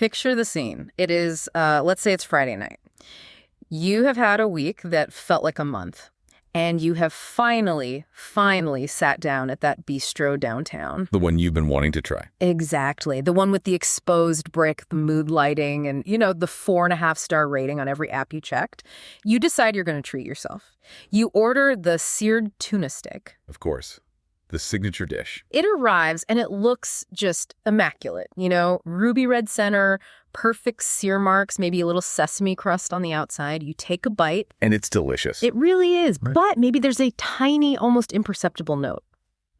picture the scene. It is, let's say it's Friday night. You have had a week that felt like a month, and you have finally sat down at that bistro downtown. The one you've been wanting to try. Exactly. The one with the exposed brick, the mood lighting, and, the 4.5-star rating on every app you checked. You decide you're going to treat yourself. You order the seared tuna stick. Of course. The signature dish. It arrives and it looks just immaculate. Ruby red center, perfect sear marks, maybe a little sesame crust on the outside. You take a bite. And it's delicious. It really is. Right. But maybe there's a tiny, almost imperceptible note.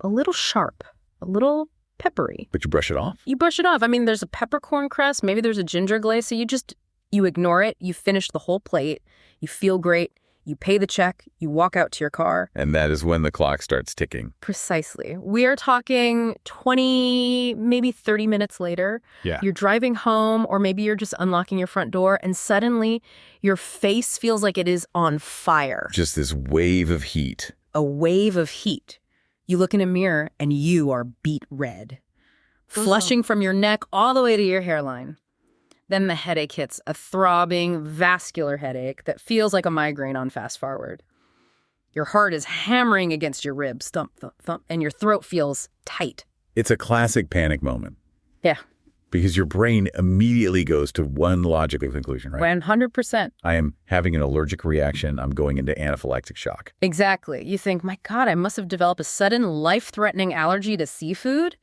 A little sharp, a little peppery. But you brush it off? You brush it off. I mean, there's a peppercorn crust. Maybe there's a ginger glaze. So you ignore it. You finish the whole plate. You feel great. You pay the check, you walk out to your car. And that is when the clock starts ticking. Precisely. We are talking 20, maybe 30 minutes later. Yeah. You're driving home, or maybe you're just unlocking your front door, and suddenly your face feels like it is on fire. Just this wave of heat. A wave of heat. You look in a mirror, and you are beet red. Flushing from your neck all the way to your hairline. Then the headache hits, a throbbing, vascular headache that feels like a migraine on fast forward. Your heart is hammering against your ribs, thump, thump, thump, and your throat feels tight. It's a classic panic moment. Yeah. Because your brain immediately goes to one logical conclusion, right? 100%. I am having an allergic reaction. I'm going into anaphylactic shock. Exactly. You think, my God, I must have developed a sudden life-threatening allergy to seafood.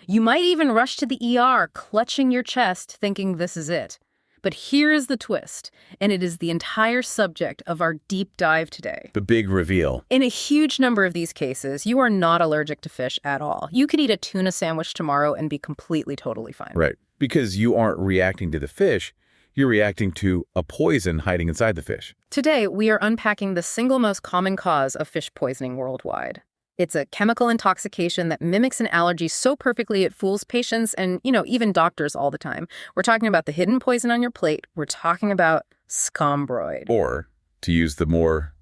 You might even rush to the ER, clutching your chest, thinking this is it. But here is the twist, and it is the entire subject of our deep dive today. The big reveal. In a huge number of these cases, you are not allergic to fish at all. You could eat a tuna sandwich tomorrow and be completely, totally fine. Right. Because you aren't reacting to the fish, you're reacting to a poison hiding inside the fish. Today, we are unpacking the single most common cause of fish poisoning worldwide. It's a chemical intoxication that mimics an allergy so perfectly it fools patients and, even doctors all the time. We're talking about the hidden poison on your plate. We're talking about Scombroid. Or, to use the more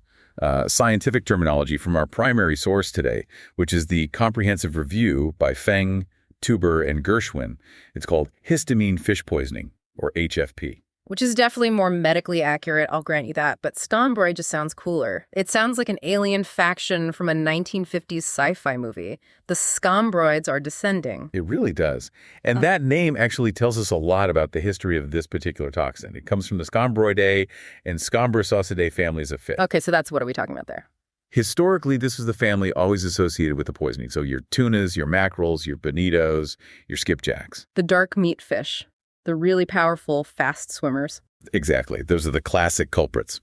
scientific terminology from our primary source today, which is the comprehensive review by Feng, Tuber, and Gershwin, it's called histamine fish poisoning, or HFP. Which is definitely more medically accurate, I'll grant you that, but Scombroid just sounds cooler. It sounds like an alien faction from a 1950s sci-fi movie. The Scombroids are descending. It really does. And that name actually tells us a lot about the history of this particular toxin. It comes from the Scombroidae and Scombrosaucidae families of fish. Okay, so what are we talking about there? Historically, this was the family always associated with the poisoning. So your tunas, your mackerels, your bonitos, your skipjacks. The dark meat fish. The really powerful, fast swimmers. Exactly. Those are the classic culprits.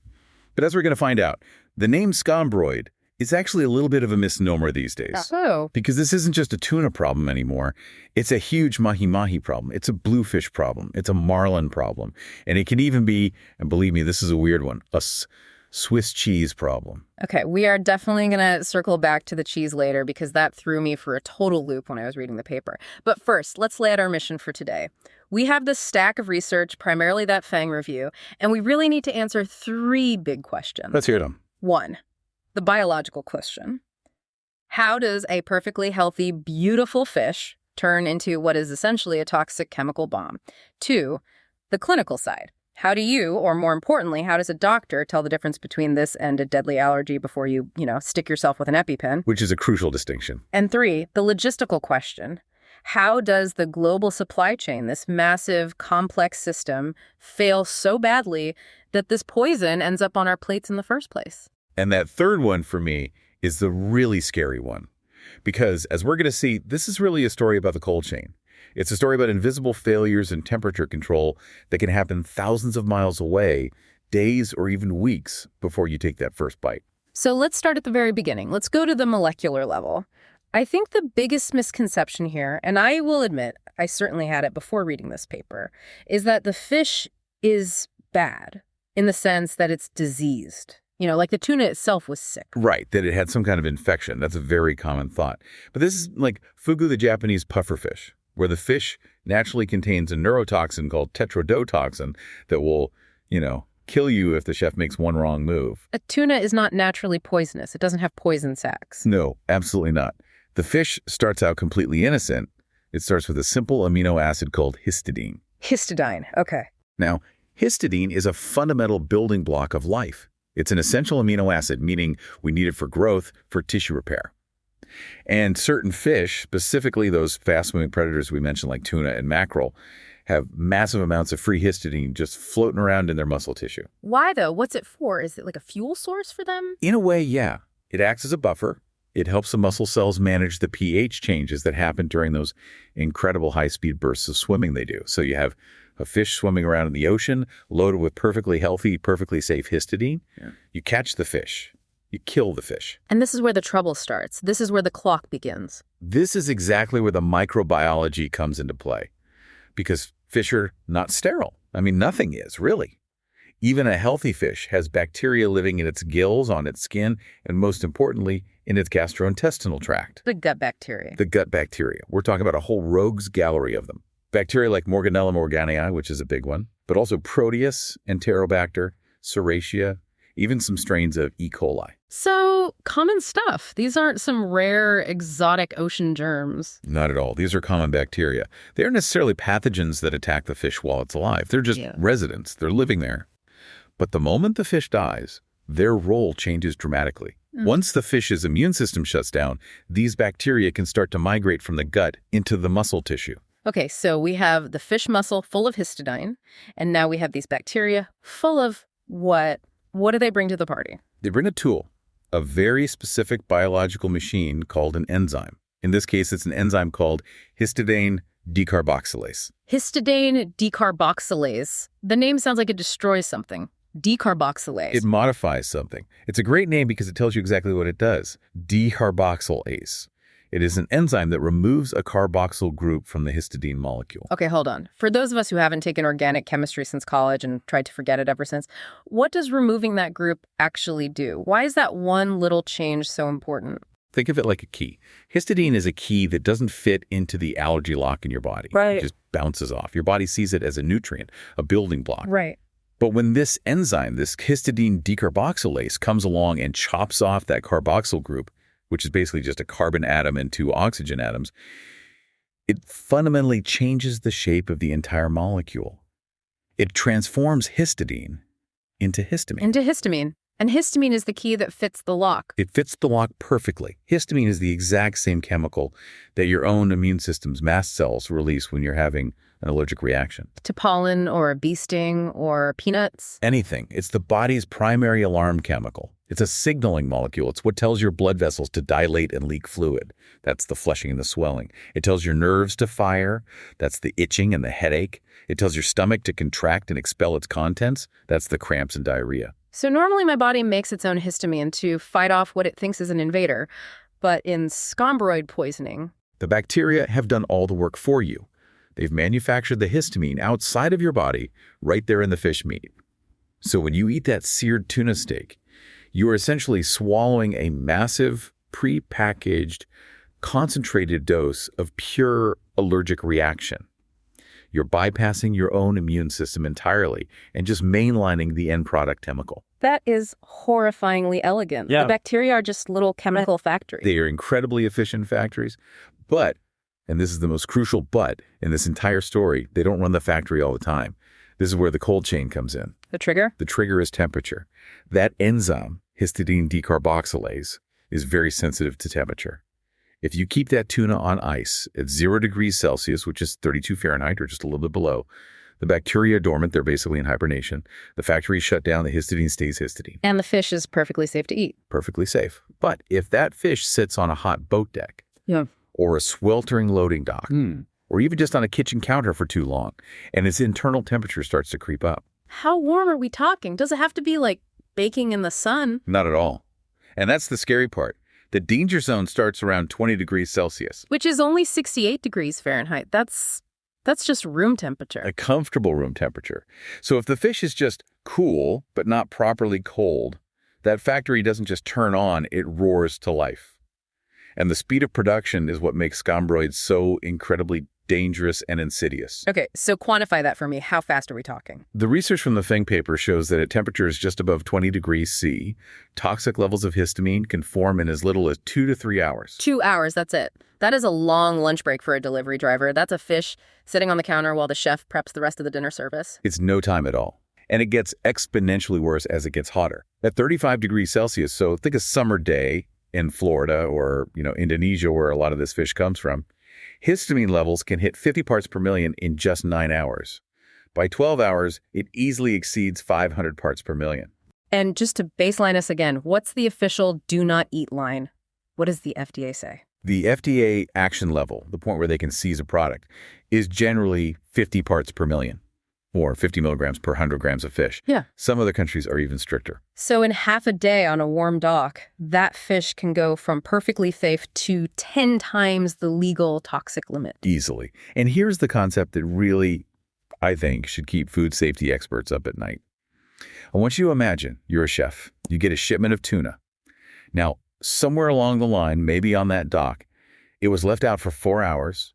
But as we're going to find out, the name Scombroid is actually a little bit of a misnomer these days. Oh. Because this isn't just a tuna problem anymore. It's a huge mahi-mahi problem. It's a bluefish problem. It's a marlin problem. And it can even be, and believe me, this is a weird one, a Swiss cheese problem. Okay, we are definitely going to circle back to the cheese later because that threw me for a total loop when I was reading the paper. But first, let's lay out our mission for today. We have this stack of research, primarily that Fang review, and we really need to answer 3 big questions. Let's hear them. 1, the biological question. How does a perfectly healthy, beautiful fish turn into what is essentially a toxic chemical bomb? 2, the clinical side. How do you, or more importantly, how does a doctor tell the difference between this and a deadly allergy before you, stick yourself with an EpiPen? Which is a crucial distinction. And 3, the logistical question. How does the global supply chain, this massive, complex system, fail so badly that this poison ends up on our plates in the first place? And that third one for me is the really scary one. Because as we're going to see, this is really a story about the cold chain. It's a story about invisible failures in temperature control that can happen thousands of miles away, days or even weeks before you take that first bite. So let's start at the very beginning. Let's go to the molecular level. I think the biggest misconception here, and I will admit, I certainly had it before reading this paper, is that the fish is bad in the sense that it's diseased. Like the tuna itself was sick. Right, that it had some kind of infection. That's a very common thought. But this is like fugu, the Japanese pufferfish, where the fish naturally contains a neurotoxin called tetrodotoxin that will, kill you if the chef makes one wrong move. A tuna is not naturally poisonous. It doesn't have poison sacs. No, absolutely not. The fish starts out completely innocent. It starts with a simple amino acid called histidine. Histidine. Okay. Now, histidine is a fundamental building block of life. It's an essential amino acid, meaning we need it for growth, for tissue repair. And certain fish, specifically those fast-moving predators we mentioned like tuna and mackerel, have massive amounts of free histidine just floating around in their muscle tissue. Why, though? What's it for? Is it like a fuel source for them? In a way, yeah. It acts as a buffer. It helps the muscle cells manage the pH changes that happen during those incredible high-speed bursts of swimming they do. So you have a fish swimming around in the ocean, loaded with perfectly healthy, perfectly safe histidine. Yeah. You catch the fish. You kill the fish. And this is where the trouble starts. This is where the clock begins. This is exactly where the microbiology comes into play. Because fish are not sterile. I mean, nothing is, really. Even a healthy fish has bacteria living in its gills, on its skin, and most importantly, in its gastrointestinal tract. The gut bacteria. The gut bacteria. We're talking about a whole rogues gallery of them. Bacteria like Morganella morganii, which is a big one, but also Proteus, Enterobacter, Serratia, even some strains of E. coli. So, common stuff. These aren't some rare, exotic ocean germs. Not at all. These are common bacteria. They aren't necessarily pathogens that attack the fish while it's alive. They're just residents. They're living there. But the moment the fish dies, their role changes dramatically. Once the fish's immune system shuts down, these bacteria can start to migrate from the gut into the muscle tissue. Okay, so we have the fish muscle full of histidine, and now we have these bacteria full of what? What do they bring to the party? They bring a tool, a very specific biological machine called an enzyme. In this case, it's an enzyme called histidine decarboxylase. Histidine decarboxylase. The name sounds like it destroys something. Decarboxylase. It modifies something. It's a great name because it tells you exactly what it does. Decarboxylase. It is an enzyme that removes a carboxyl group from the histidine molecule. Okay, hold on. For those of us who haven't taken organic chemistry since college and tried to forget it ever since, what does removing that group actually do? Why is that one little change so important? Think of it like a key. Histidine is a key that doesn't fit into the allergy lock in your body. Right. It just bounces off. Your body sees it as a nutrient, a building block. Right. But when this enzyme, this histidine decarboxylase, comes along and chops off that carboxyl group, which is basically just a carbon atom and two oxygen atoms, it fundamentally changes the shape of the entire molecule. It transforms histidine into histamine. Into histamine. And histamine is the key that fits the lock. It fits the lock perfectly. Histamine is the exact same chemical that your own immune system's mast cells release when you're having an allergic reaction. To pollen or a bee sting or peanuts? Anything. It's the body's primary alarm chemical. It's a signaling molecule. It's what tells your blood vessels to dilate and leak fluid. That's the flushing and the swelling. It tells your nerves to fire. That's the itching and the headache. It tells your stomach to contract and expel its contents. That's the cramps and diarrhea. So normally my body makes its own histamine to fight off what it thinks is an invader. But in Scombroid poisoning, the bacteria have done all the work for you. They've manufactured the histamine outside of your body, right there in the fish meat. So when you eat that seared tuna steak, you are essentially swallowing a massive, pre-packaged, concentrated dose of pure allergic reaction. You're bypassing your own immune system entirely and just mainlining the end product chemical. That is horrifyingly elegant. Yeah. The bacteria are just little chemical factories. They are incredibly efficient factories, but, and this is the most crucial but in this entire story, they don't run the factory all the time. This is where the cold chain comes in. The trigger? The trigger is temperature. That enzyme, histidine decarboxylase, is very sensitive to temperature. If you keep that tuna on ice at 0 degrees Celsius, which is 32 Fahrenheit or just a little bit below, the bacteria are dormant. They're basically in hibernation. The factory is shut down. The histidine stays histidine. And the fish is perfectly safe to eat. Perfectly safe. But if that fish sits on a hot boat deck or a sweltering loading dock or even just on a kitchen counter for too long and its internal temperature starts to creep up. How warm are we talking? Does it have to be like baking in the sun? Not at all. And that's the scary part. The danger zone starts around 20 degrees Celsius. Which is only 68 degrees Fahrenheit. That's just room temperature. A comfortable room temperature. So if the fish is just cool, but not properly cold, that factory doesn't just turn on, it roars to life. And the speed of production is what makes Scombroid so incredibly dangerous and insidious. Okay, so quantify that for me. How fast are we talking? The research from the Feng paper shows that at temperatures just above 20 degrees C, toxic levels of histamine can form in as little as 2 to 3 hours. 2 hours, that's it. That is a long lunch break for a delivery driver. That's a fish sitting on the counter while the chef preps the rest of the dinner service. It's no time at all. And it gets exponentially worse as it gets hotter. At 35 degrees Celsius, so think a summer day in Florida or, Indonesia, where a lot of this fish comes from, histamine levels can hit 50 parts per million in just 9 hours. By 12 hours, it easily exceeds 500 parts per million. And just to baseline us again, what's the official do not eat line? What does the FDA say? The FDA action level, the point where they can seize a product, is generally 50 parts per million, or 50 milligrams per 100 grams of fish. Yeah. Some other countries are even stricter. So in half a day on a warm dock, that fish can go from perfectly safe to 10 times the legal toxic limit. Easily. And here's the concept that really, I think, should keep food safety experts up at night. I want you to imagine you're a chef. You get a shipment of tuna. Now, somewhere along the line, maybe on that dock, it was left out for 4 hours.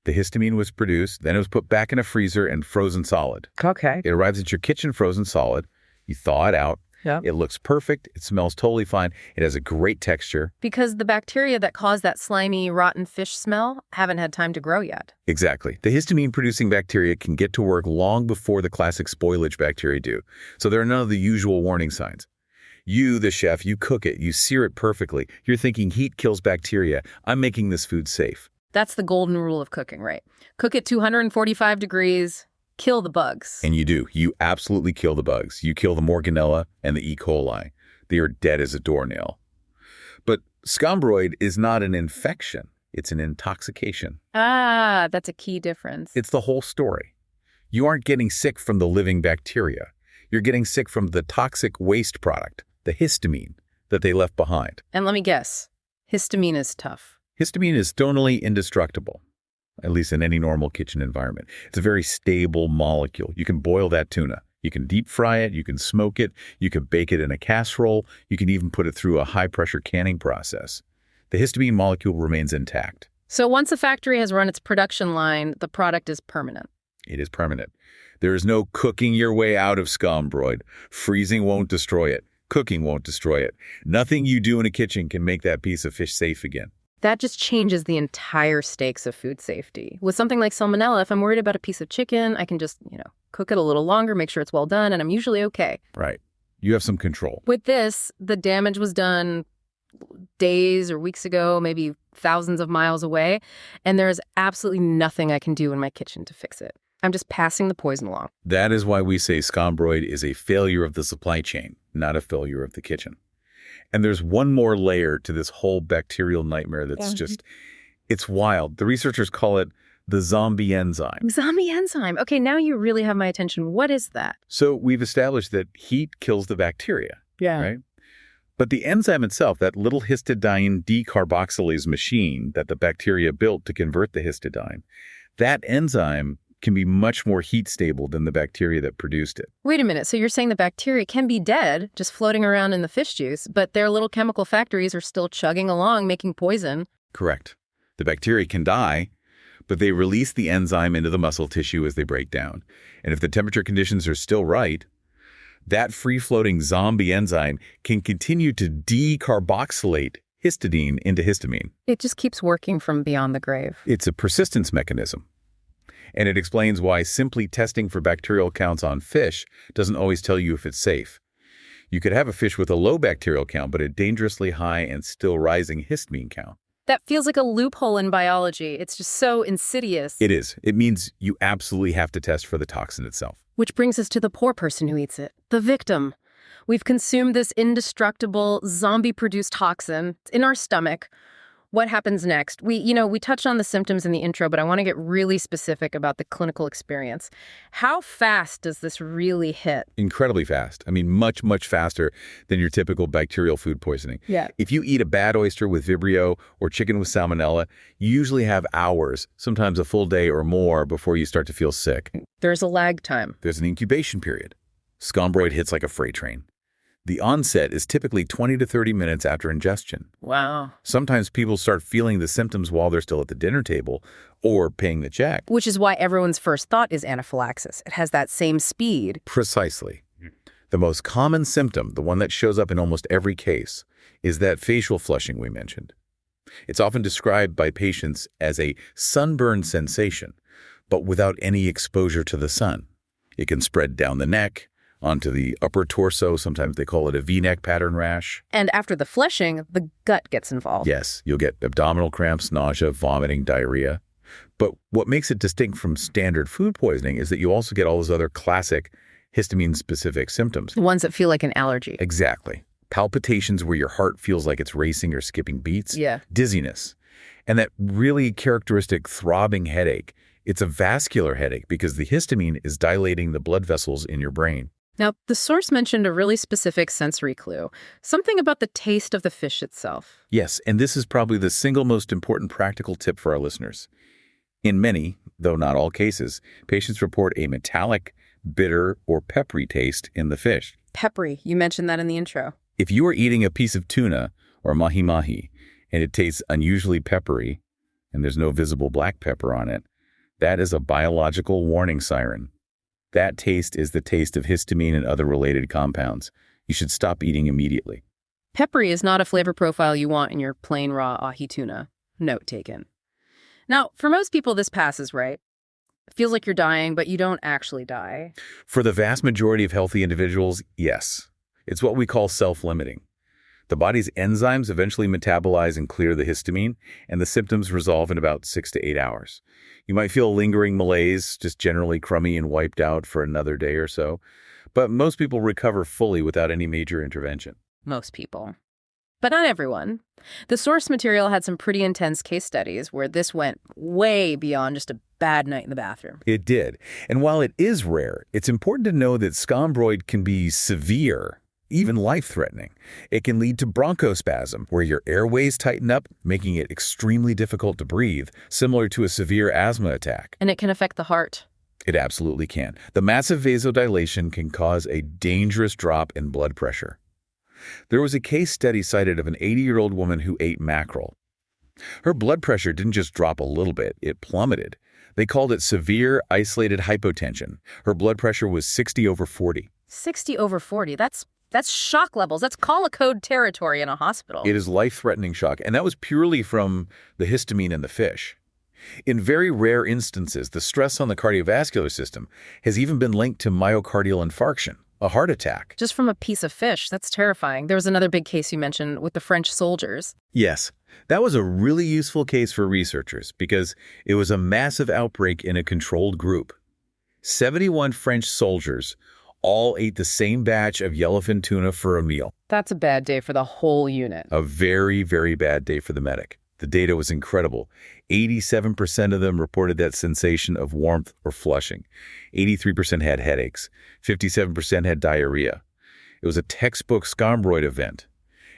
The histamine was produced, then it was put back in a freezer and frozen solid. Okay. It arrives at your kitchen frozen solid. You thaw it out. Yeah. It looks perfect. It smells totally fine. It has a great texture. Because the bacteria that cause that slimy, rotten fish smell haven't had time to grow yet. Exactly. The histamine-producing bacteria can get to work long before the classic spoilage bacteria do. So there are none of the usual warning signs. You, the chef, you cook it. You sear it perfectly. You're thinking heat kills bacteria. I'm making this food safe. That's the golden rule of cooking, right? Cook at 245 degrees, kill the bugs. And you do. You absolutely kill the bugs. You kill the Morganella and the E. coli. They are dead as a doornail. But Scombroid is not an infection. It's an intoxication. Ah, that's a key difference. It's the whole story. You aren't getting sick from the living bacteria. You're getting sick from the toxic waste product, the histamine, that they left behind. And let me guess, histamine is tough. Histamine is tonally indestructible, at least in any normal kitchen environment. It's a very stable molecule. You can boil that tuna. You can deep fry it. You can smoke it. You can bake it in a casserole. You can even put it through a high-pressure canning process. The histamine molecule remains intact. So once a factory has run its production line, the product is permanent. It is permanent. There is no cooking your way out of Scombroid. Freezing won't destroy it. Cooking won't destroy it. Nothing you do in a kitchen can make that piece of fish safe again. That just changes the entire stakes of food safety. With something like salmonella, if I'm worried about a piece of chicken, I can just, cook it a little longer, make sure it's well done, and I'm usually okay. Right. You have some control. With this, the damage was done days or weeks ago, maybe thousands of miles away, and there is absolutely nothing I can do in my kitchen to fix it. I'm just passing the poison along. That is why we say Scombroid is a failure of the supply chain, not a failure of the kitchen. And there's one more layer to this whole bacterial nightmare that's it's wild. The researchers call it the zombie enzyme. Zombie enzyme. Okay, now you really have my attention. What is that? So we've established that heat kills the bacteria, right? But the enzyme itself, that little histidine decarboxylase machine that the bacteria built to convert the histidine, that enzyme can be much more heat stable than the bacteria that produced it. Wait a minute. So you're saying the bacteria can be dead, just floating around in the fish juice, but their little chemical factories are still chugging along, making poison. Correct. The bacteria can die, but they release the enzyme into the muscle tissue as they break down. And if the temperature conditions are still right, that free-floating zombie enzyme can continue to decarboxylate histidine into histamine. It just keeps working from beyond the grave. It's a persistence mechanism. And it explains why simply testing for bacterial counts on fish doesn't always tell you if it's safe. You could have a fish with a low bacterial count, but a dangerously high and still rising histamine count. That feels like a loophole in biology. It's just so insidious. It is. It means you absolutely have to test for the toxin itself. Which brings us to the poor person who eats it, the victim. We've consumed this indestructible, zombie-produced toxin in our stomach. What happens next? We touched on the symptoms in the intro, but I want to get really specific about the clinical experience. How fast does this really hit? Incredibly fast. I mean, much, much faster than your typical bacterial food poisoning. Yeah. If you eat a bad oyster with Vibrio or chicken with salmonella, you usually have hours, sometimes a full day or more before you start to feel sick. There's a lag time. There's an incubation period. Scombroid hits like a freight train. The onset is typically 20 to 30 minutes after ingestion. Wow. Sometimes people start feeling the symptoms while they're still at the dinner table or paying the check. Which is why everyone's first thought is anaphylaxis. It has that same speed. Precisely. The most common symptom, the one that shows up in almost every case, is that facial flushing we mentioned. It's often described by patients as a sunburn sensation, but without any exposure to the sun. It can spread down the neck, onto the upper torso. Sometimes they call it a V-neck pattern rash. And after the flushing, the gut gets involved. Yes, you'll get abdominal cramps, nausea, vomiting, diarrhea. But what makes it distinct from standard food poisoning is that you also get all those other classic histamine-specific symptoms. The ones that feel like an allergy. Exactly. Palpitations where your heart feels like it's racing or skipping beats. Yeah. Dizziness. And that really characteristic throbbing headache. It's a vascular headache because the histamine is dilating the blood vessels in your brain. Now, the source mentioned a really specific sensory clue, something about the taste of the fish itself. Yes, and this is probably the single most important practical tip for our listeners. In many, though not all cases, patients report a metallic, bitter, or peppery taste in the fish. Peppery, you mentioned that in the intro. If you are eating a piece of tuna or mahi-mahi and it tastes unusually peppery and there's no visible black pepper on it, that is a biological warning siren. That taste is the taste of histamine and other related compounds. You should stop eating immediately. Peppery is not a flavor profile you want in your plain raw ahi tuna. Note taken. Now, for most people, this passes, right? It feels like you're dying, but you don't actually die. For the vast majority of healthy individuals, yes. It's what we call self-limiting. The body's enzymes eventually metabolize and clear the histamine, and the symptoms resolve in about 6 to 8 hours. You might feel lingering malaise, just generally crummy and wiped out for another day or so, but most people recover fully without any major intervention. Most people. But not everyone. The source material had some pretty intense case studies where this went way beyond just a bad night in the bathroom. It did. And while it is rare, it's important to know that Scombroid can be severe, even life-threatening. It can lead to bronchospasm, where your airways tighten up, making it extremely difficult to breathe, similar to a severe asthma attack. And it can affect the heart. It absolutely can. The massive vasodilation can cause a dangerous drop in blood pressure. There was a case study cited of an 80-year-old woman who ate mackerel. Her blood pressure didn't just drop a little bit, it plummeted. They called it severe isolated hypotension. Her blood pressure was 60/40. 60/40, that's shock levels. That's call a code territory in a hospital. It is life-threatening shock, and that was purely from the histamine in the fish. In very rare instances, the stress on the cardiovascular system has even been linked to myocardial infarction, a heart attack. Just from a piece of fish. That's terrifying. There was another big case you mentioned with the French soldiers. Yes, that was a really useful case for researchers because it was a massive outbreak in a controlled group. 71 French soldiers all ate the same batch of yellowfin tuna for a meal. That's a bad day for the whole unit. A very, very bad day for the medic. The data was incredible. 87% of them reported that sensation of warmth or flushing. 83% had headaches. 57% had diarrhea. It was a textbook Scombroid event.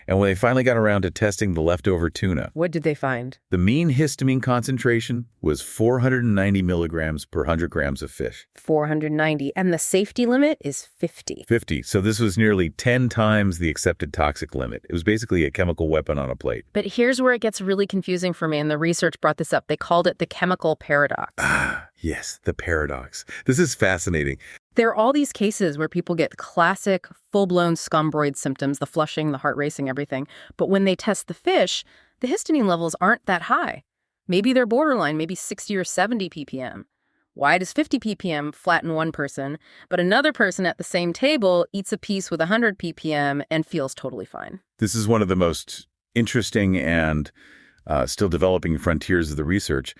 And when they finally got around to testing the leftover tuna, What did they find? the mean histamine concentration was 490 milligrams per 100 grams of fish. 490. And the safety limit is 50. 50. So this was nearly 10 times the accepted toxic limit. It was basically a chemical weapon on a plate. But here's where it gets really confusing for me, and the research brought this up. They called it the chemical paradox. Ah, yes, the paradox. This is fascinating. There are all these cases where people get classic, full-blown Scombroid symptoms, the flushing, the heart racing, everything. But when they test the fish, the histamine levels aren't that high. Maybe they're borderline, maybe 60 or 70 ppm. Why does 50 ppm flatten one person, but another person at the same table eats a piece with 100 ppm and feels totally fine? This is one of the most interesting and still developing frontiers of the research.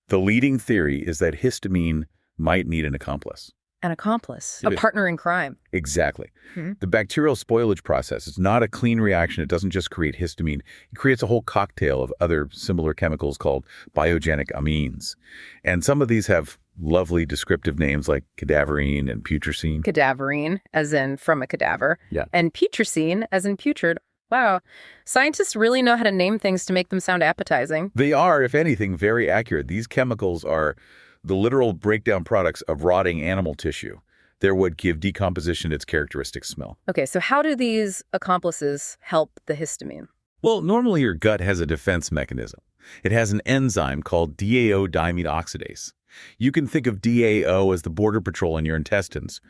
The leading theory is that histamine might need an accomplice. An accomplice, a partner in crime. Exactly. The bacterial spoilage process is not a clean reaction. It doesn't just create histamine. It creates a whole cocktail of other similar chemicals called biogenic amines. And some of these have lovely descriptive names like cadaverine and putrescine. Cadaverine, as in from a cadaver. Yeah. And putrescine, as in putrid. Wow. Scientists really know how to name things to make them sound appetizing. They are, if anything, very accurate. These chemicals are the literal breakdown products of rotting animal tissue. They're what give decomposition its characteristic smell. Okay, so how do these accomplices help the histamine? Well, normally your gut has a defense mechanism. It has an enzyme called DAO diamine oxidase. You can think of DAO as the border patrol in your intestines.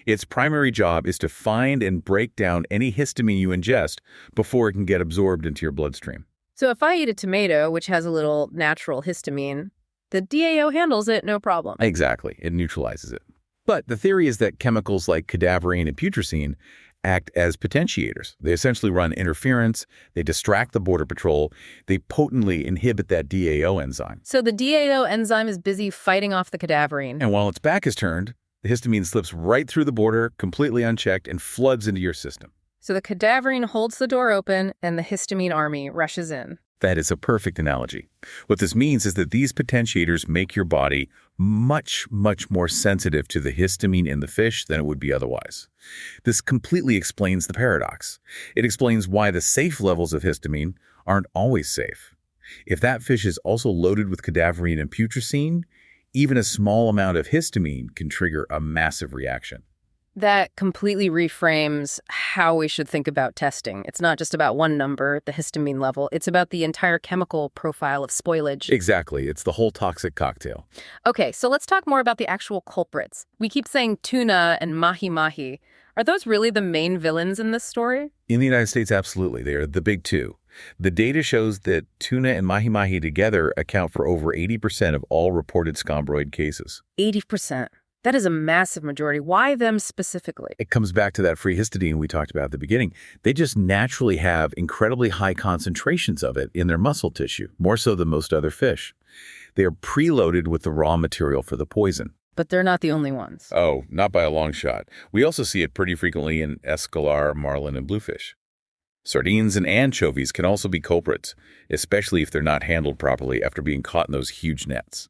Its primary job is to find and break down any histamine you ingest before it can get absorbed into your bloodstream. So if I eat a tomato, which has a little natural histamine, the DAO handles it, no problem. Exactly. It neutralizes it. But the theory is that chemicals like cadaverine and putrescine act as potentiators. They essentially run interference, they distract the border patrol, they potently inhibit that DAO enzyme. So the DAO enzyme is busy fighting off the cadaverine. And while its back is turned, the histamine slips right through the border, completely unchecked, and floods into your system. So the cadaverine holds the door open and the histamine army rushes in. That is a perfect analogy. What this means is that these potentiators make your body much, much more sensitive to the histamine in the fish than it would be otherwise. This completely explains the paradox. It explains why the safe levels of histamine aren't always safe. If that fish is also loaded with cadaverine and putrescine, even a small amount of histamine can trigger a massive reaction. That completely reframes how we should think about testing. It's not just about one number, the histamine level. It's about the entire chemical profile of spoilage. Exactly. It's the whole toxic cocktail. Okay, so let's talk more about the actual culprits. We keep saying tuna and mahi-mahi. Are those really the main villains in this story? In the United States, absolutely. They are the big two. The data shows that tuna and mahi-mahi together account for over 80% of all reported Scombroid cases. 80%. That is a massive majority. Why them specifically? It comes back to that free histidine we talked about at the beginning. They just naturally have incredibly high concentrations of it in their muscle tissue, more so than most other fish. They are preloaded with the raw material for the poison. But they're not the only ones. Oh, not by a long shot. We also see it pretty frequently in escolar, marlin, and bluefish. Sardines and anchovies can also be culprits, especially if they're not handled properly after being caught in those huge nets.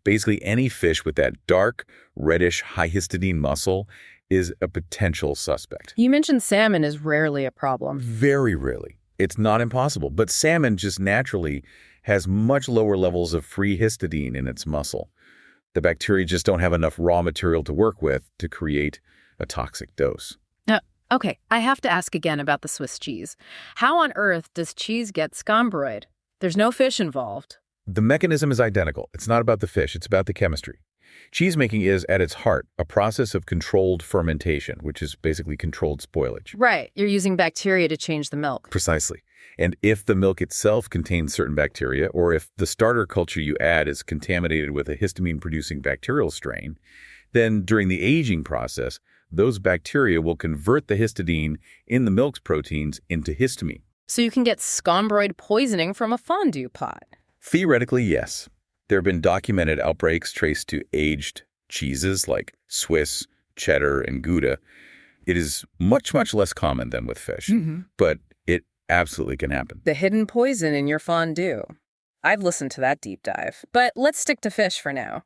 Basically, any fish with that dark, reddish, high histidine muscle is a potential suspect. You mentioned salmon is rarely a problem. Very rarely. It's not impossible, but salmon just naturally has much lower levels of free histidine in its muscle. The bacteria just don't have enough raw material to work with to create a toxic dose. Okay, I have to ask again about the Swiss cheese. How on earth does cheese get Scombroid? There's no fish involved. The mechanism is identical. It's not about the fish, it's about the chemistry. Cheesemaking is, at its heart, a process of controlled fermentation, which is basically controlled spoilage. Right, you're using bacteria to change the milk. Precisely. And if the milk itself contains certain bacteria, or if the starter culture you add is contaminated with a histamine-producing bacterial strain, then during the aging process, those bacteria will convert the histidine in the milk's proteins into histamine. So you can get Scombroid poisoning from a fondue pot. Theoretically, yes. There have been documented outbreaks traced to aged cheeses like Swiss, cheddar, and Gouda. It is much, much less common than with fish, but it absolutely can happen. The hidden poison in your fondue. I've listened to that deep dive. But let's stick to fish for now.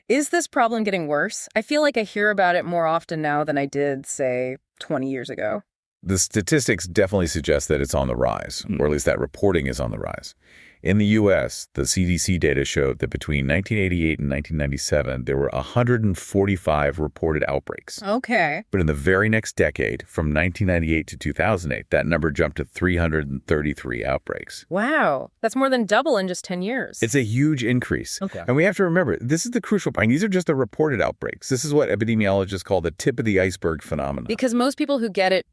Is this problem getting worse? I feel like I hear about it more often now than I did, say, 20 years ago. The statistics definitely suggest that it's on the rise, or at least that reporting is on the rise. In the U.S., the CDC data showed that between 1988 and 1997, there were 145 reported outbreaks. Okay. But in the very next decade, from 1998 to 2008, that number jumped to 333 outbreaks. Wow. That's more than double in just 10 years. It's a huge increase. Okay. And we have to remember, this is the crucial point. These are just the reported outbreaks. This is what epidemiologists call the tip of the iceberg phenomenon. Because most people who get it,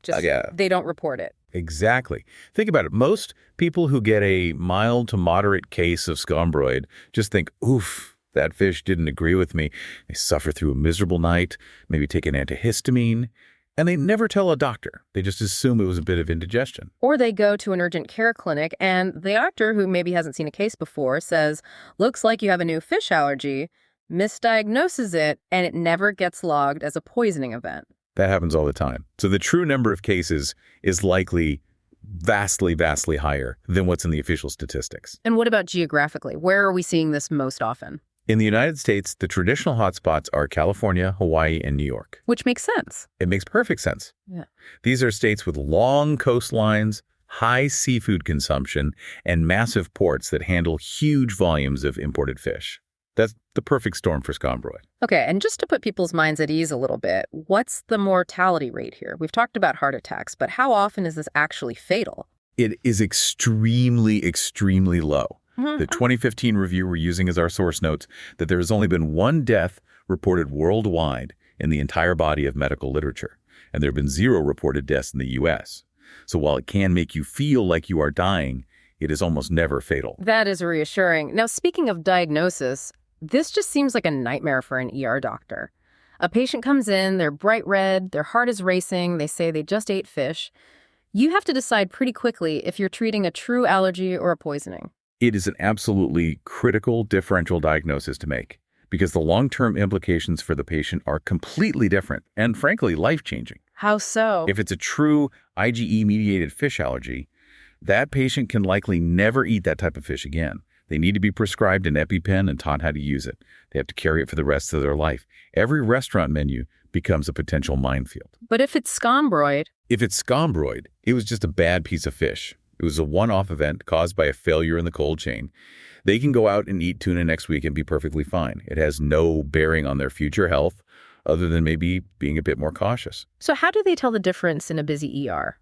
they don't report it. Exactly. Think about it. Most people who get a mild to moderate case of Scombroid just think, oof, that fish didn't agree with me. They suffer through a miserable night, maybe take an antihistamine, and they never tell a doctor. They just assume it was a bit of indigestion. Or they go to an urgent care clinic and the doctor, who maybe hasn't seen a case before, says, looks like you have a new fish allergy, misdiagnoses it, and it never gets logged as a poisoning event. That happens all the time. So the true number of cases is likely vastly, vastly higher than what's in the official statistics. And what about geographically? Where are we seeing this most often? In the United States, the traditional hotspots are California, Hawaii, and New York. Which makes sense. It makes perfect sense. Yeah. These are states with long coastlines, high seafood consumption, and massive ports that handle huge volumes of imported fish. That's the perfect storm for Scombroid. Okay, and just to put people's minds at ease a little bit, what's the mortality rate here? We've talked about heart attacks, but how often is this actually fatal? It is extremely, extremely low. The 2015 review we're using as our source notes that there has only been one death reported worldwide in the entire body of medical literature, and there have been 0 reported deaths in the U.S. So while it can make you feel like you are dying, it is almost never fatal. That is reassuring. Now, speaking of diagnosis, this just seems like a nightmare for an ER doctor. A patient comes in, they're bright red, their heart is racing, they say they just ate fish. You have to decide pretty quickly if you're treating a true allergy or a poisoning. It is an absolutely critical differential diagnosis to make because the long-term implications for the patient are completely different and, frankly, life-changing. How so? If it's a true IgE-mediated fish allergy, that patient can likely never eat that type of fish again. They need to be prescribed an EpiPen and taught how to use it. They have to carry it for the rest of their life. Every restaurant menu becomes a potential minefield. But if it's Scombroid... If it's Scombroid, it was just a bad piece of fish. It was a one-off event caused by a failure in the cold chain. They can go out and eat tuna next week and be perfectly fine. It has no bearing on their future health other than maybe being a bit more cautious. So how do they tell the difference in a busy ER?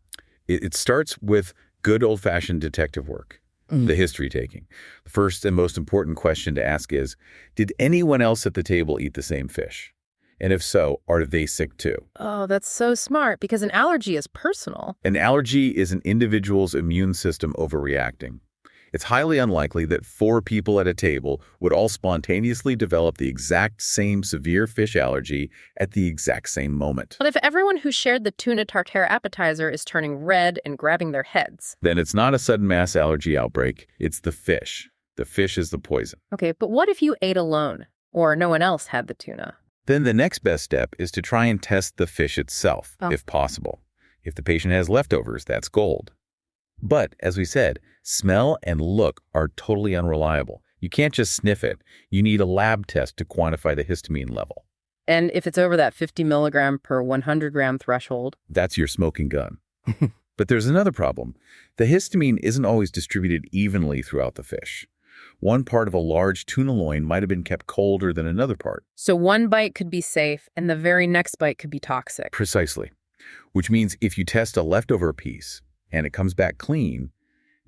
It starts with good old-fashioned detective work, the history taking. The first and most important question to ask is, did anyone else at the table eat the same fish? And if so, are they sick too? Oh, that's so smart, because an allergy is personal. An allergy is an individual's immune system overreacting. It's highly unlikely that 4 people at a table would all spontaneously develop the exact same severe fish allergy at the exact same moment. But if everyone who shared the tuna tartare appetizer is turning red and grabbing their heads... Then it's not a sudden mass allergy outbreak, it's the fish. The fish is the poison. Okay, but what if you ate alone, or no one else had the tuna? Then the next best step is to try and test the fish itself, if possible. If the patient has leftovers, that's gold. But, as we said, smell and look are totally unreliable. You can't just sniff it. You need a lab test to quantify the histamine level. And if it's over that 50 milligram per 100 gram threshold? That's your smoking gun. But there's another problem. The histamine isn't always distributed evenly throughout the fish. One part of a large tuna loin might have been kept colder than another part. So one bite could be safe, and the very next bite could be toxic. Precisely. Which means if you test a leftover piece and it comes back clean,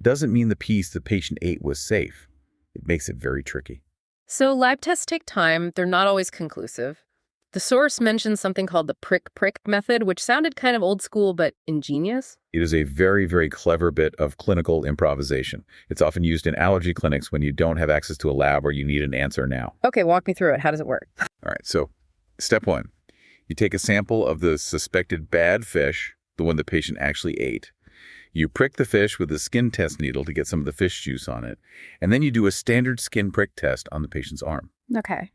doesn't mean the piece the patient ate was safe. It makes it very tricky. So lab tests take time. They're not always conclusive. The source mentions something called the prick-prick method, which sounded kind of old school but ingenious. It is a very, very clever bit of clinical improvisation. It's often used in allergy clinics when you don't have access to a lab or you need an answer now. Okay, walk me through it. How does it work? All right, so step 1. You take a sample of the suspected bad fish, the one the patient actually ate. You prick the fish with a skin test needle to get some of the fish juice on it, and then you do a standard skin prick test on the patient's arm. Okay.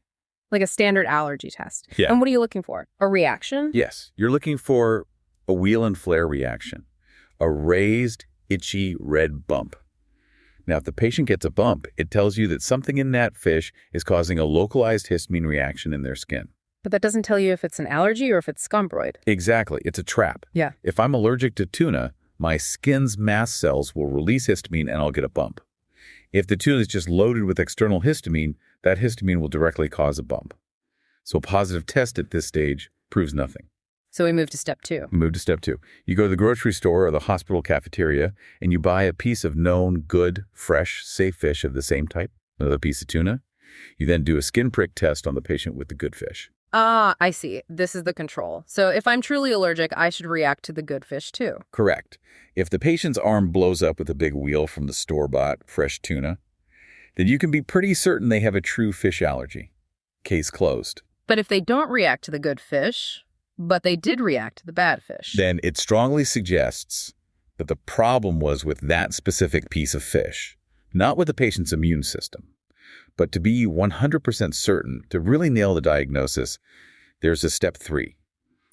Like a standard allergy test. Yeah. And what are you looking for? A reaction? Yes, you're looking for a wheel and flare reaction, a raised, itchy, red bump. Now, if the patient gets a bump, it tells you that something in that fish is causing a localized histamine reaction in their skin. But that doesn't tell you if it's an allergy or if it's Scombroid. Exactly. It's a trap. Yeah. If I'm allergic to tuna, my skin's mast cells will release histamine and I'll get a bump. If the tuna is just loaded with external histamine, that histamine will directly cause a bump. So a positive test at this stage proves nothing. So we move to step 2. Move to step 2. You go to the grocery store or the hospital cafeteria and you buy a piece of known, good, fresh, safe fish of the same type, another piece of tuna. You then do a skin prick test on the patient with the good fish. Ah, I see. This is the control. So if I'm truly allergic, I should react to the good fish too. Correct. If the patient's arm blows up with a big wheel from the store-bought fresh tuna, then you can be pretty certain they have a true fish allergy. Case closed. But if they don't react to the good fish, but they did react to the bad fish, then it strongly suggests that the problem was with that specific piece of fish, not with the patient's immune system. But to be 100% certain, to really nail the diagnosis, there's a step 3.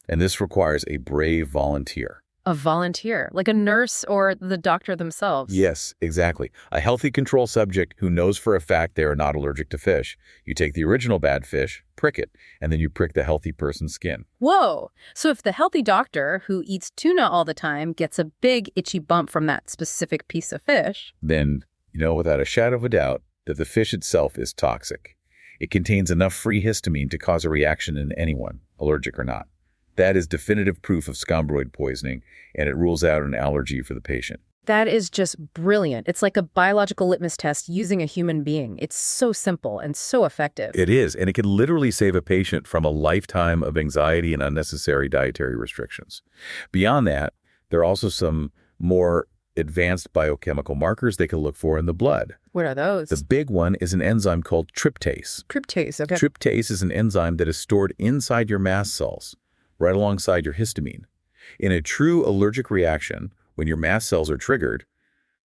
And this requires a brave volunteer. A volunteer, like a nurse or the doctor themselves. Yes, exactly. A healthy control subject who knows for a fact they are not allergic to fish. You take the original bad fish, prick it, and then you prick the healthy person's skin. Whoa! So if the healthy doctor who eats tuna all the time gets a big itchy bump from that specific piece of fish, then you know without a shadow of a doubt that the fish itself is toxic. It contains enough free histamine to cause a reaction in anyone, allergic or not. That is definitive proof of Scombroid poisoning, and it rules out an allergy for the patient. That is just brilliant. It's like a biological litmus test using a human being. It's so simple and so effective. It is, and it can literally save a patient from a lifetime of anxiety and unnecessary dietary restrictions. Beyond that, there are also some more advanced biochemical markers they can look for in the blood. What are those? The big one is an enzyme called tryptase. Tryptase, okay. Tryptase is an enzyme that is stored inside your mast cells, right alongside your histamine. In a true allergic reaction, when your mast cells are triggered,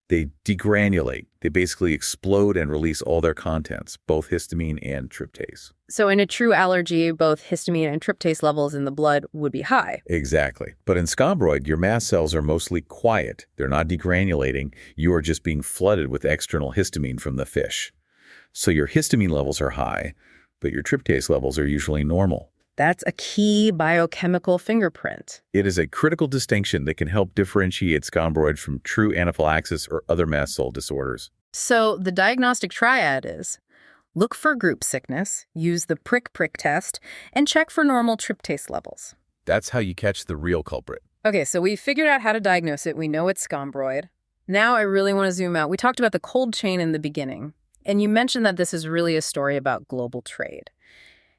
they degranulate. They basically explode and release all their contents, both histamine and tryptase. So in a true allergy, both histamine and tryptase levels in the blood would be high. Exactly. But in Scombroid, your mast cells are mostly quiet. They're not degranulating. You are just being flooded with external histamine from the fish. So your histamine levels are high, but your tryptase levels are usually normal. That's a key biochemical fingerprint. It is a critical distinction that can help differentiate Scombroid from true anaphylaxis or other mast cell disorders. So the diagnostic triad is look for group sickness, use the prick-prick test, and check for normal tryptase levels. That's how you catch the real culprit. Okay, so we figured out how to diagnose it. We know it's Scombroid. Now I really want to zoom out. We talked about the cold chain in the beginning, and you mentioned that this is really a story about global trade.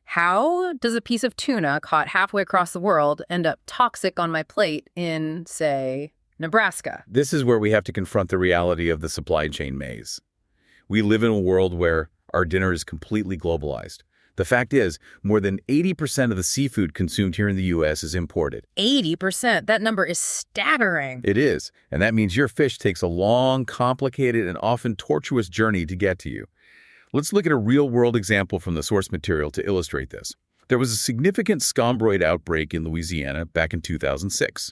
How does a piece of tuna caught halfway across the world end up toxic on my plate in, say, Nebraska? This is where we have to confront the reality of the supply chain maze. We live in a world where our dinner is completely globalized. The fact is, more than 80% of the seafood consumed here in the U.S. is imported. 80%? That number is staggering. It is, and that means your fish takes a long, complicated, and often tortuous journey to get to you. Let's look at a real-world example from the source material to illustrate this. There was a significant Scombroid outbreak in Louisiana back in 2006.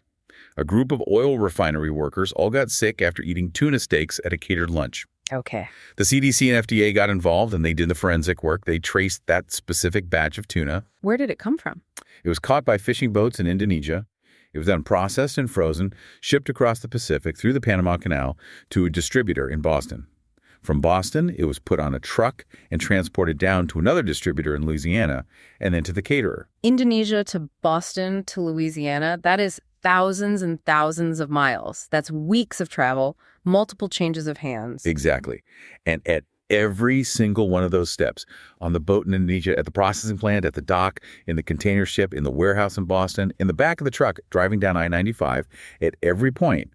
A group of oil refinery workers all got sick after eating tuna steaks at a catered lunch. Okay. The CDC and FDA got involved, and they did the forensic work. They traced that specific batch of tuna. Where did it come from? It was caught by fishing boats in Indonesia. It was then processed and frozen, shipped across the Pacific through the Panama Canal to a distributor in Boston. From Boston, it was put on a truck and transported down to another distributor in Louisiana and then to the caterer. Indonesia to Boston to Louisiana, that is thousands and thousands of miles. That's weeks of travel, multiple changes of hands. Exactly. And at every single one of those steps, on the boat in Indonesia, at the processing plant, at the dock, in the container ship, in the warehouse in Boston, in the back of the truck driving down I-95, at every point,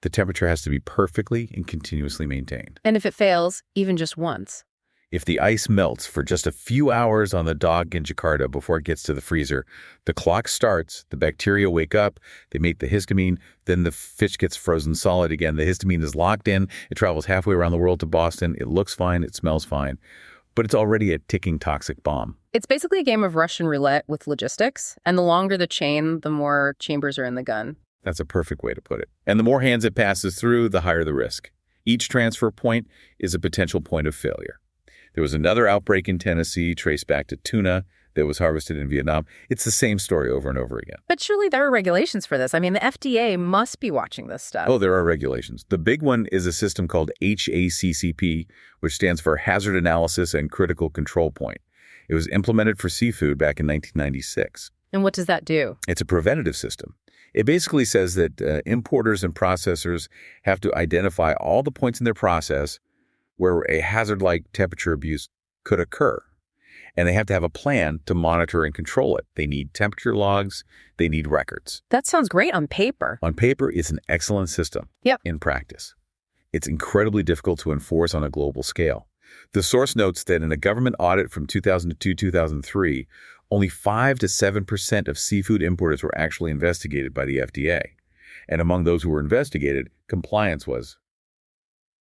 the temperature has to be perfectly and continuously maintained. And if it fails, even just once? If the ice melts for just a few hours on the dock in Jakarta before it gets to the freezer, the clock starts, the bacteria wake up, they make the histamine, then the fish gets frozen solid again. The histamine is locked in, it travels halfway around the world to Boston, it looks fine, it smells fine, but it's already a ticking toxic bomb. It's basically a game of Russian roulette with logistics, and the longer the chain, the more chambers are in the gun. That's a perfect way to put it. And the more hands it passes through, the higher the risk. Each transfer point is a potential point of failure. There was another outbreak in Tennessee traced back to tuna that was harvested in Vietnam. It's the same story over and over again. But surely there are regulations for this. I mean, the FDA must be watching this stuff. Oh, there are regulations. The big one is a system called HACCP, which stands for Hazard Analysis and Critical Control Point. It was implemented for seafood back in 1996. And what does that do? It's a preventative system. It basically says that importers and processors have to identify all the points in their process where a hazard-like temperature abuse could occur. And they have to have a plan to monitor and control it. They need temperature logs. They need records. That sounds great on paper. On paper, it's an excellent system. Yep. In practice, it's incredibly difficult to enforce on a global scale. The source notes that in a government audit from 2002-2003, only 5 to 7% of seafood importers were actually investigated by the FDA. And among those who were investigated, compliance was,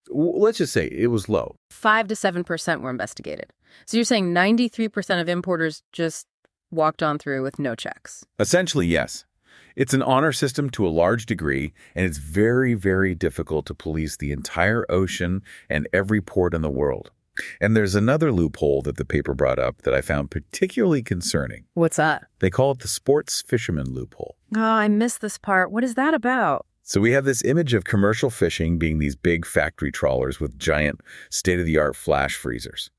let's just say, it was low. 5 to 7% were investigated. So you're saying 93% of importers just walked on through with no checks? Essentially, yes. It's an honor system to a large degree, and it's very, very difficult to police the entire ocean and every port in the world. And there's another loophole that the paper brought up that I found particularly concerning. What's that? They call it the sports fisherman loophole. Oh, I missed this part. What is that about? So we have this image of commercial fishing being these big factory trawlers with giant state-of-the-art flash freezers.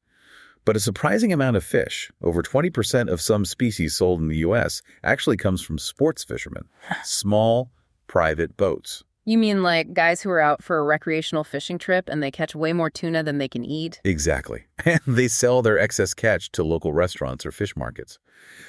But a surprising amount of fish, over 20% of some species sold in the U.S., actually comes from sports fishermen, small, private boats. You mean like guys who are out for a recreational fishing trip and they catch way more tuna than they can eat? Exactly. And they sell their excess catch to local restaurants or fish markets.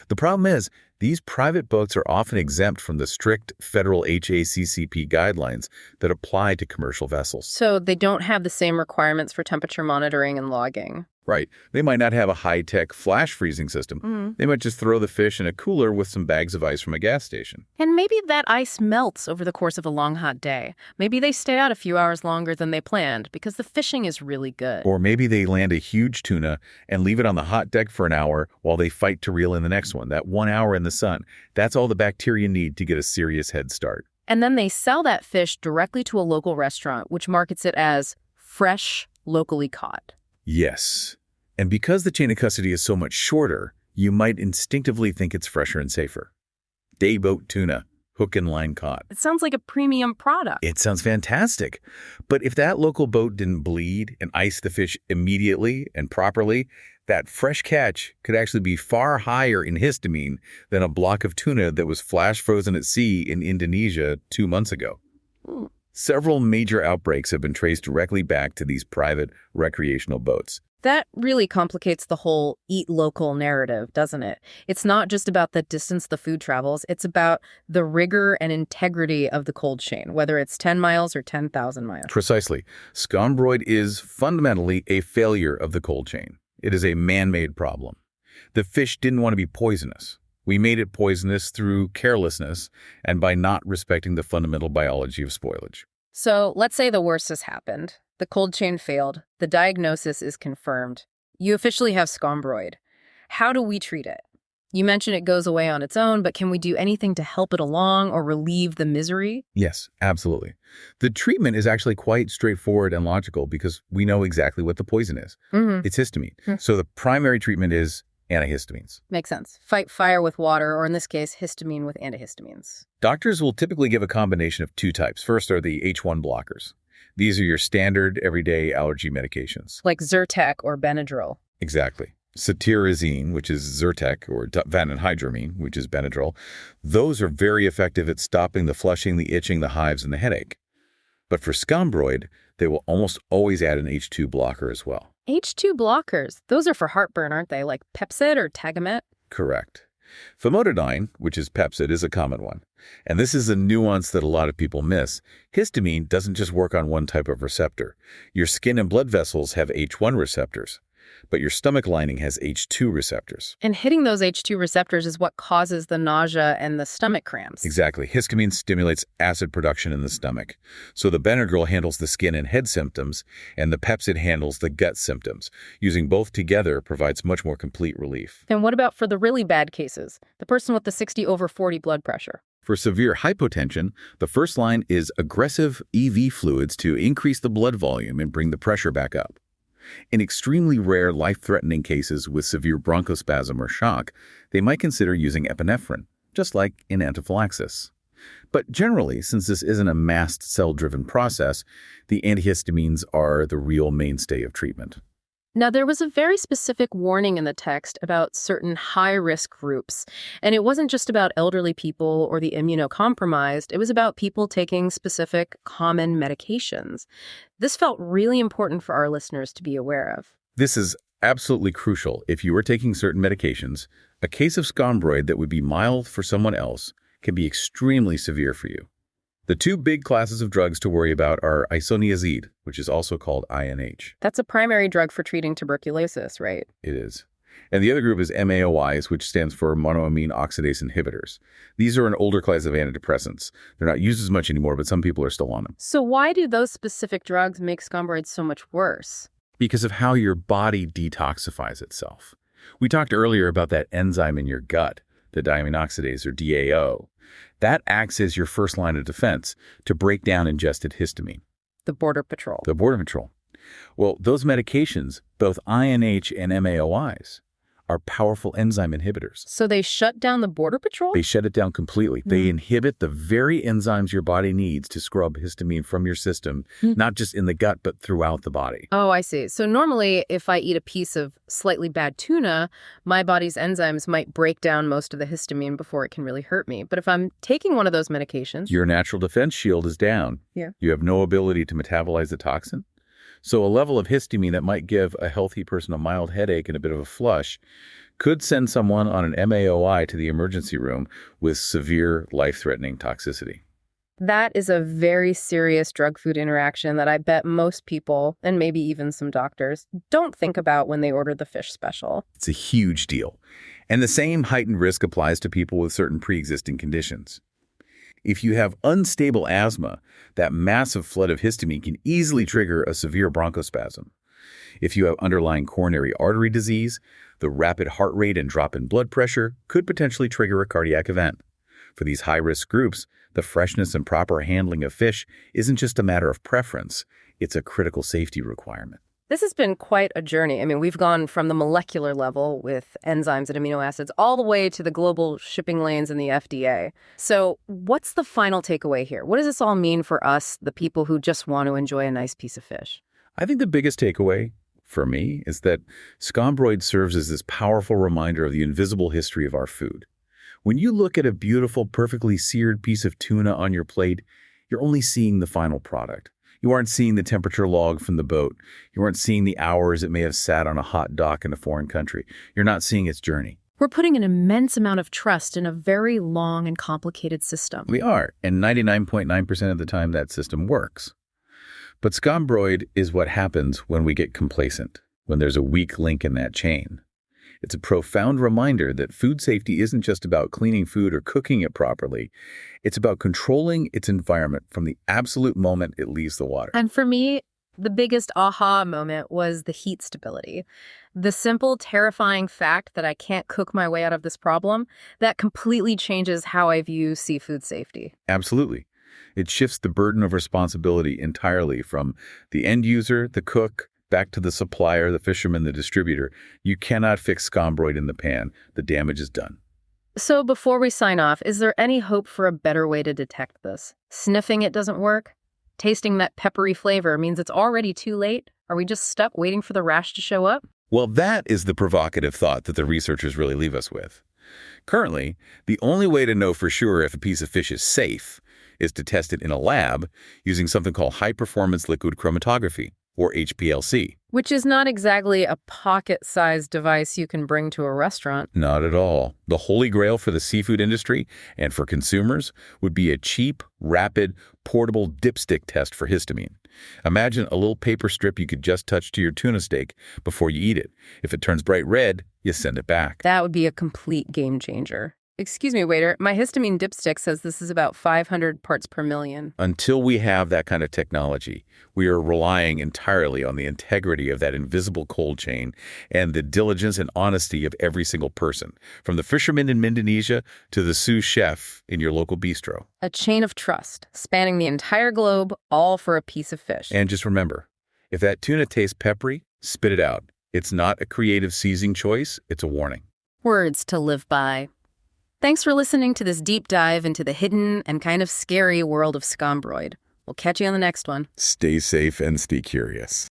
The problem is, these private boats are often exempt from the strict federal HACCP guidelines that apply to commercial vessels. So they don't have the same requirements for temperature monitoring and logging. Right. They might not have a high-tech flash freezing system. They might just throw the fish in a cooler with some bags of ice from a gas station. And maybe that ice melts over the course of a long, hot day. Maybe they stay out a few hours longer than they planned because the fishing is really good. Or maybe they land a huge tuna and leave it on the hot deck for an hour while they fight to reel in the next one. That 1 hour in the sun, that's all the bacteria need to get a serious head start. And then they sell that fish directly to a local restaurant, which markets it as fresh, locally caught. Yes. And because the chain of custody is so much shorter, you might instinctively think it's fresher and safer. Dayboat tuna, hook and line caught. It sounds like a premium product. It sounds fantastic. But if that local boat didn't bleed and ice the fish immediately and properly, that fresh catch could actually be far higher in histamine than a block of tuna that was flash frozen at sea in Indonesia 2 months ago. Several major outbreaks have been traced directly back to these private recreational boats. That really complicates the whole eat local narrative, doesn't it? It's not just about the distance the food travels. It's about the rigor and integrity of the cold chain, whether it's 10 miles or 10,000 miles. Precisely. Scombroid is fundamentally a failure of the cold chain. It is a man-made problem. The fish didn't want to be poisonous. We made it poisonous through carelessness and by not respecting the fundamental biology of spoilage. So let's say the worst has happened. The cold chain failed. The diagnosis is confirmed. You officially have Scombroid. How do we treat it? You mentioned it goes away on its own, but can we do anything to help it along or relieve the misery? Yes, absolutely. The treatment is actually quite straightforward and logical because we know exactly what the poison is. It's histamine. So the primary treatment is antihistamines. Makes sense. Fight fire with water, or in this case, histamine with antihistamines. Doctors will typically give a combination of two types. First are the H1 blockers. These are your standard, everyday allergy medications. Like Zyrtec or Benadryl. Exactly. Cetirizine, which is Zyrtec, or vananhydramine, which is Benadryl. Those are very effective at stopping the flushing, the itching, the hives, and the headache. But for Scombroid, they will almost always add an H2 blocker as well. H2 blockers. Those are for heartburn, aren't they? Like Pepcid or Tagamet? Correct. Famotidine, which is Pepcid, is a common one. And this is a nuance that a lot of people miss. Histamine doesn't just work on one type of receptor. Your skin and blood vessels have H1 receptors, but your stomach lining has H2 receptors. And hitting those H2 receptors is what causes the nausea and the stomach cramps. Exactly. Histamine stimulates acid production in the stomach. So the Benadryl handles the skin and head symptoms, and the Pepcid handles the gut symptoms. Using both together provides much more complete relief. And what about for the really bad cases? The person with the 60/40 blood pressure? For severe hypotension, the first line is aggressive EV fluids to increase the blood volume and bring the pressure back up. In extremely rare life-threatening cases with severe bronchospasm or shock, they might consider using epinephrine, just like in anaphylaxis. But generally, since this isn't a mast cell-driven process, the antihistamines are the real mainstay of treatment. Now, there was a very specific warning in the text about certain high-risk groups, and it wasn't just about elderly people or the immunocompromised. It was about people taking specific common medications. This felt really important for our listeners to be aware of. This is absolutely crucial. If you are taking certain medications, a case of Scombroid that would be mild for someone else can be extremely severe for you. The two big classes of drugs to worry about are isoniazid, which is also called INH. That's a primary drug for treating tuberculosis, right? It is. And the other group is MAOIs, which stands for monoamine oxidase inhibitors. These are an older class of antidepressants. They're not used as much anymore, but some people are still on them. So why do those specific drugs make Scombroid so much worse? Because of how your body detoxifies itself. We talked earlier about that enzyme in your gut, the diamine oxidase, or DAO. That acts as your first line of defense to break down ingested histamine. The Border Patrol. The Border Patrol. Well, those medications, both INH and MAOIs, are powerful enzyme inhibitors. So they shut down the Border Patrol? They shut it down completely. They inhibit the very enzymes your body needs to scrub histamine from your system, not just in the gut, but throughout the body. Oh, I see. So normally, if I eat a piece of slightly bad tuna, my body's enzymes might break down most of the histamine before it can really hurt me. But if I'm taking one of those medications... Your natural defense shield is down. Yeah. You have no ability to metabolize the toxin. So a level of histamine that might give a healthy person a mild headache and a bit of a flush could send someone on an MAOI to the emergency room with severe life-threatening toxicity. That is a very serious drug-food interaction that I bet most people, and maybe even some doctors, don't think about when they order the fish special. It's a huge deal. And the same heightened risk applies to people with certain pre-existing conditions. If you have unstable asthma, that massive flood of histamine can easily trigger a severe bronchospasm. If you have underlying coronary artery disease, the rapid heart rate and drop in blood pressure could potentially trigger a cardiac event. For these high-risk groups, the freshness and proper handling of fish isn't just a matter of preference, it's a critical safety requirement. This has been quite a journey. I mean, we've gone from the molecular level with enzymes and amino acids all the way to the global shipping lanes and the FDA. So what's the final takeaway here? What does this all mean for us, the people who just want to enjoy a nice piece of fish? I think the biggest takeaway for me is that Scombroid serves as this powerful reminder of the invisible history of our food. When you look at a beautiful, perfectly seared piece of tuna on your plate, you're only seeing the final product. You aren't seeing the temperature log from the boat. You aren't seeing the hours it may have sat on a hot dock in a foreign country. You're not seeing its journey. We're putting an immense amount of trust in a very long and complicated system. We are, and 99.9% of the time that system works. But Scombroid is what happens when we get complacent, when there's a weak link in that chain. It's a profound reminder that food safety isn't just about cleaning food or cooking it properly. It's about controlling its environment from the absolute moment it leaves the water. And for me, the biggest aha moment was the heat stability. The simple, terrifying fact that I can't cook my way out of this problem, that completely changes how I view seafood safety. Absolutely. It shifts the burden of responsibility entirely from the end user, the cook, back to the supplier, the fisherman, the distributor. You cannot fix Scombroid in the pan. The damage is done. So before we sign off, is there any hope for a better way to detect this? Sniffing it doesn't work? Tasting that peppery flavor means it's already too late? Are we just stuck waiting for the rash to show up? Well, that is the provocative thought that the researchers really leave us with. Currently, the only way to know for sure if a piece of fish is safe is to test it in a lab using something called high-performance liquid chromatography, or HPLC. Which is not exactly a pocket-sized device you can bring to a restaurant. Not at all. The holy grail for the seafood industry and for consumers would be a cheap, rapid, portable dipstick test for histamine. Imagine a little paper strip you could just touch to your tuna steak before you eat it. If it turns bright red, you send it back. That would be a complete game changer. Excuse me, waiter. My histamine dipstick says this is about 500 parts per million. Until we have that kind of technology, we are relying entirely on the integrity of that invisible cold chain and the diligence and honesty of every single person, from the fisherman in Indonesia to the sous chef in your local bistro. A chain of trust, spanning the entire globe, all for a piece of fish. And just remember, if that tuna tastes peppery, spit it out. It's not a creative seasoning choice, it's a warning. Words to live by. Thanks for listening to this deep dive into the hidden and kind of scary world of Scombroid. We'll catch you on the next one. Stay safe and stay curious.